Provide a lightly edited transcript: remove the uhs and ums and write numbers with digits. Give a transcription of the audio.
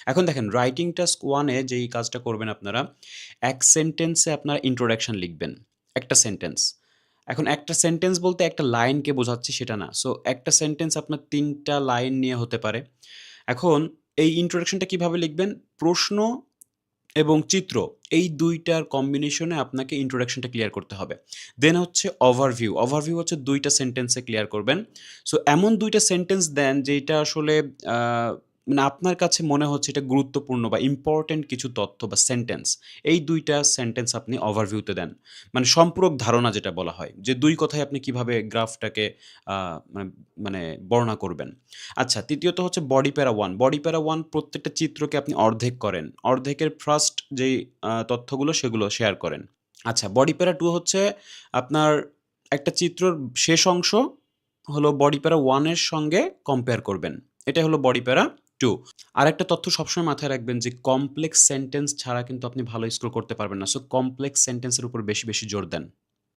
এখন দেখেন writing task 1 এ যেই কাজটা করবেন আপনারা, এক সেন্টেন্সে আপনারা ইন্ট্রোডাকশন লিখবেন। একটা সেন্টেন্স। এখন একটা সেন্টেন্স বলতে একটা লাইনকে বোঝাচ্ছি সেটা না। সো একটা সেন্টেন্স আপনার ৩ টা লাইন নিয়ে হতে পারে। এখন এই ইন্ট্রোডাকশনটা কিভাবে লিখবেন? প্রশ্ন এবং চিত্র এই ২ টার কম্বিনেশনে আপনাকে ইন্ট্রোডাকশনটা ক্লিয়ার করতে হবে। দেন হচ্ছে ওভারভিউ। ওভারভিউ হচ্ছে ২ টা সেন্টেন্সে ক্লিয়ার করবেন। সো এমন ২ টা সেন্টেন্স দেন যেইটা আসলে আ মানে আপনার কাছে মনে হচ্ছে এটা গুরুত্বপূর্ণ বা ইম্পোর্টেন্ট কিছু তথ্য বা সেন্টেন্স। এই ২ টা সেন্টেন্স আপনি ওভারভিউতে দেন। মানে সম্পূরক ধারণা যেটা বলা হয়। যে ২ কথায় আপনি কিভাবে গ্রাফটাকে আ মানে মানে বর্ণনা করবেন। আচ্ছা, তৃতীয়ত হচ্ছে বডি প্যারা 1। বডি প্যারা 1 প্রত্যেকটা চিত্রকে আপনি অর্ধেক করেন। অর্ধেকের ফার্স্ট যেই তথ্যগুলো সেগুলো শেয়ার করেন। আচ্ছা, বডি প্যারা 2 হচ্ছে আপনার একটা চিত্রর শেষ অংশ হলো বডি প্যারা 1 এর সঙ্গে কম্পেয়ার করবেন। এটাই হলো বডি প্যারা 2। আরেকটা তথ্য সবসময় মাথায় রাখবেন যে কমপ্লেক্স সেন্টেন্স ছাড়া কিন্তু আপনি ভালো স্কোর করতে পারবেন না। সো কমপ্লেক্স সেন্টেন্স এর উপর বেশি জোর দেন।